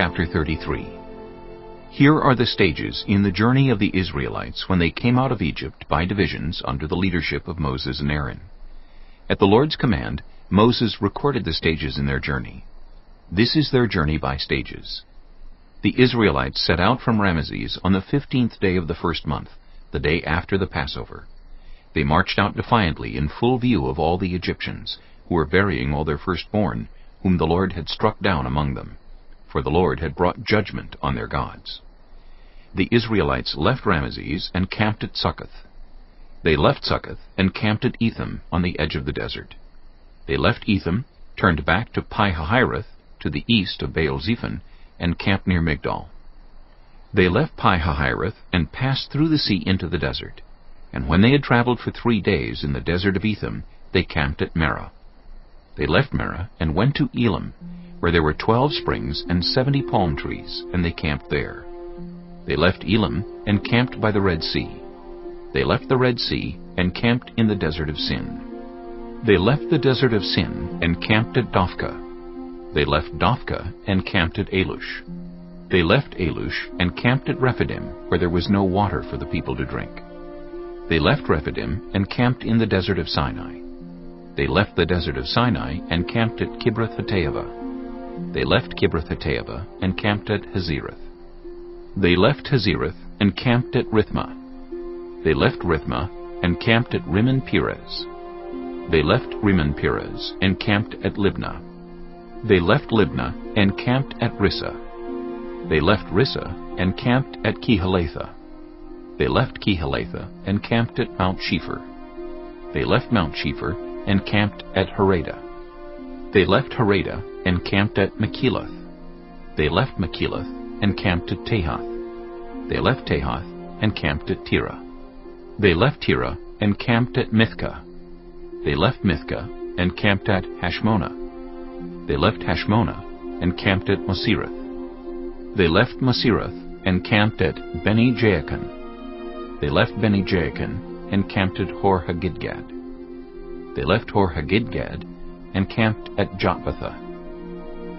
Chapter 33. Here are the stages in the journey of the Israelites when they came out of Egypt by divisions under the leadership of Moses and Aaron. At the Lord's command, Moses recorded the stages in their journey. This is their journey by stages. The Israelites set out from Ramesses on the 15th day of the first month, the day after the Passover. They marched out defiantly in full view of all the Egyptians, who were burying all their firstborn, whom the Lord had struck down among them, for the Lord had brought judgment on their gods. The Israelites left Ramesses and camped at Succoth. They left Succoth and camped at Etham on the edge of the desert. They left Etham, turned back to Pi-hahiroth, to the east of Baal-zephon, and camped near Migdol. They left Pi-hahiroth and passed through the sea into the desert, and when they had traveled for 3 days in the desert of Etham, they camped at Marah. They left Marah and went to Elim, where there were 12 springs and 70 palm trees, and they camped there. They left Elim and camped by the Red Sea. They left the Red Sea and camped in the desert of Sin. They left the desert of Sin and camped at Dophkah. They left Dophkah and camped at Alush. They left Alush and camped at Rephidim, where there was no water for the people to drink. They left Rephidim and camped in the desert of Sinai. They left the desert of Sinai and camped at Kibroth-hattaavah. They left Kibroth-hattaavah and camped at Hazerath. They left Hazerath and camped at Rithmah. They left Rithmah and camped at Rimmon-Perez. They left Rimmon-Perez and camped at Libnah. They left Libnah and camped at Rissah. They left Rissah and camped at Kehelathah. They left Kehelathah and camped at Mount Shepher. They left Mount Shepher and camped at Haradah. They left Haradah and camped at Makheloth. They left Makheloth and camped at Tahath. They left Tahath and camped at Tirah. They left Tirah and camped at Mithkah. They left Mithkah and camped at Hashmonah. They left Hashmonah and camped at Moserath. They left Moserath and camped at Beni-Jaakan. They left Beni-Jaakan and camped at Hor-Haggidgad. They left Hor-Haggidgad and camped at Jotbathah.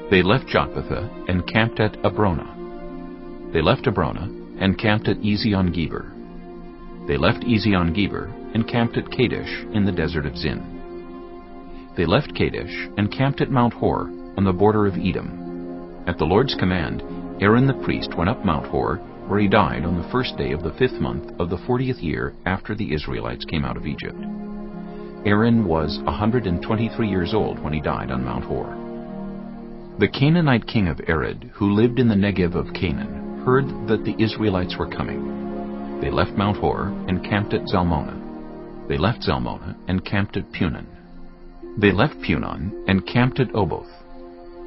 They left Jotbathah and camped at Abronah. They left Abronah and camped at Ezion-Geber. They left Ezion-Geber and camped at Kadesh in the desert of Zin. They left Kadesh and camped at Mount Hor on the border of Edom. At the Lord's command, Aaron the priest went up Mount Hor, where he died on the first day of the 5th month of the 40th year after the Israelites came out of Egypt. Aaron was 123 years old when he died on Mount Hor. The Canaanite king of Arad, who lived in the Negev of Canaan, heard that the Israelites were coming. They left Mount Hor and camped at Zalmonah. They left Zalmonah and camped at Punon. They left Punon and camped at Oboth.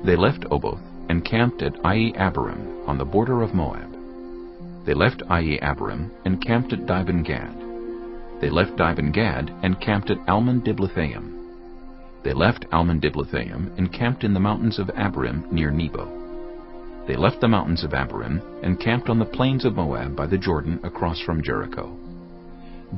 They left Oboth and camped at Ie-Abarim on the border of Moab. They left Ie-Abarim and camped at Dibon-Gad. They left Dibon-Gad and camped at Almon-Diblathaim. They left Almon-Diblathaim and camped in the mountains of Abarim near Nebo. They left the mountains of Abarim and camped on the plains of Moab by the Jordan across from Jericho.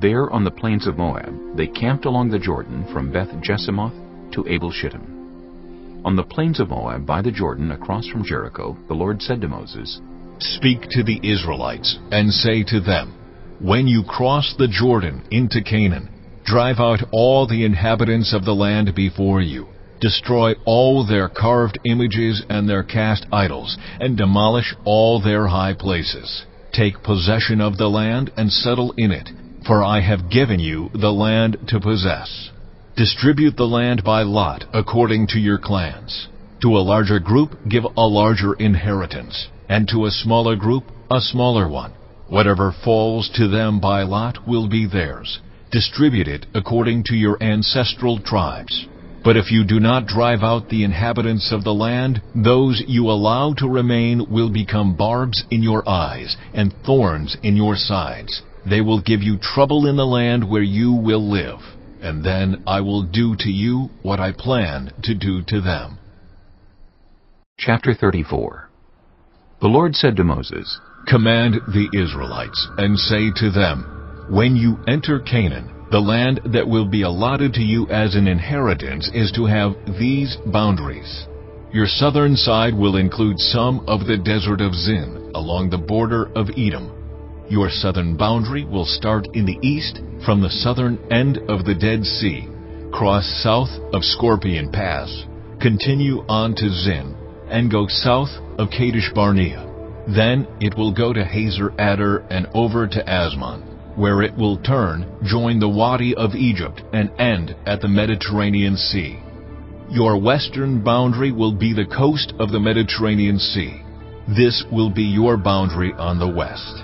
There on the plains of Moab they camped along the Jordan from Beth-Jesimoth to Abel-Shittim. On the plains of Moab by the Jordan across from Jericho the Lord said to Moses, "Speak to the Israelites and say to them, when you cross the Jordan into Canaan, drive out all the inhabitants of the land before you. Destroy all their carved images and their cast idols, and demolish all their high places. Take possession of the land and settle in it, for I have given you the land to possess. Distribute the land by lot according to your clans. To a larger group give a larger inheritance, and to a smaller group a smaller one. Whatever falls to them by lot will be theirs. Distribute it according to your ancestral tribes. But if you do not drive out the inhabitants of the land, those you allow to remain will become barbs in your eyes and thorns in your sides. They will give you trouble in the land where you will live, and then I will do to you what I plan to do to them." Chapter 34. The Lord said to Moses, "Command the Israelites and say to them, when you enter Canaan, the land that will be allotted to you as an inheritance is to have these boundaries. Your southern side will include some of the desert of Zin along the border of Edom. Your southern boundary will start in the east from the southern end of the Dead Sea, cross south of Scorpion Pass, continue on to Zin, and go south of Kadesh Barnea. Then it will go to Hazer Adar and over to Asmon, where it will turn, join the Wadi of Egypt, and end at the Mediterranean Sea. Your western boundary will be the coast of the Mediterranean Sea. This will be your boundary on the west.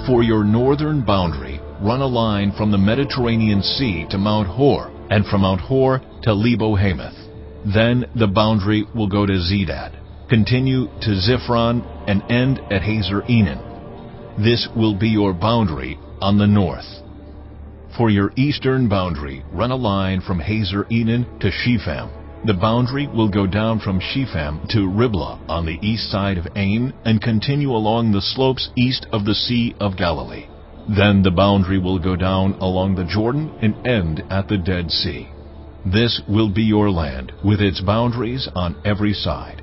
For your northern boundary, run a line from the Mediterranean Sea to Mount Hor, and from Mount Hor to Lebo-Hamath. Then the boundary will go to Zedad, continue to Ziphron, and end at Hazer Enan. This will be your boundary on the north. For your eastern boundary, run a line from Hazer Enan to Shepham. The boundary will go down from Shepham to Riblah on the east side of Ain and continue along the slopes east of the Sea of Galilee. Then the boundary will go down along the Jordan and end at the Dead Sea. This will be your land, with its boundaries on every side.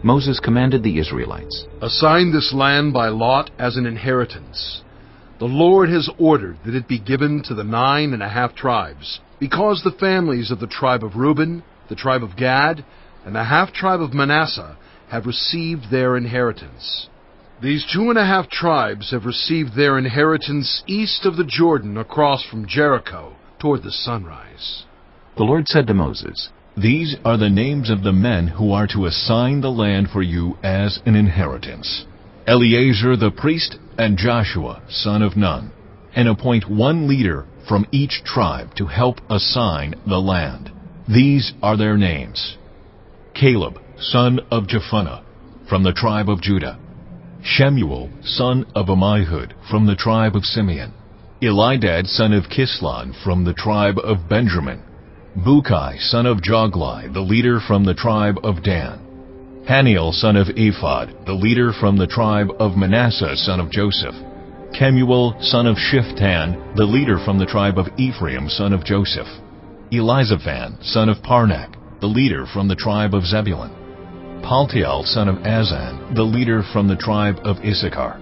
Moses commanded the Israelites, Assign this land by lot as an inheritance. The Lord has ordered that it be given to the 9.5 tribes, because the families of the tribe of Reuben, the tribe of Gad, and the half-tribe of Manasseh have received their inheritance. These 2.5 tribes have received their inheritance east of the Jordan across from Jericho toward the sunrise. The Lord said to Moses, These are the names of the men who are to assign the land for you as an inheritance: Eleazar the priest and Joshua son of Nun, and appoint one leader from each tribe to help assign the land. These are their names: Caleb, son of Jephunneh, from the tribe of Judah; Shemuel, son of Ammihud, from the tribe of Simeon; Elidad, son of Kislon, from the tribe of Benjamin; Bukai, son of Joglai, the leader from the tribe of Dan; Haniel, son of Ephod, the leader from the tribe of Manasseh, son of Joseph; Kemuel, son of Shiftan, the leader from the tribe of Ephraim, son of Joseph; Elizaphan, son of Parnak, the leader from the tribe of Zebulun; Paltiel, son of Azan, the leader from the tribe of Issachar;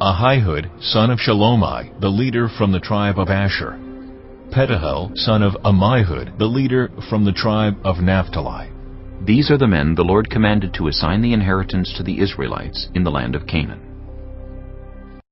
Ahihud, son of Shalomai, the leader from the tribe of Asher; Petahel, son of Ammihud, the leader from the tribe of Naphtali. These are the men the Lord commanded to assign the inheritance to the Israelites in the land of Canaan.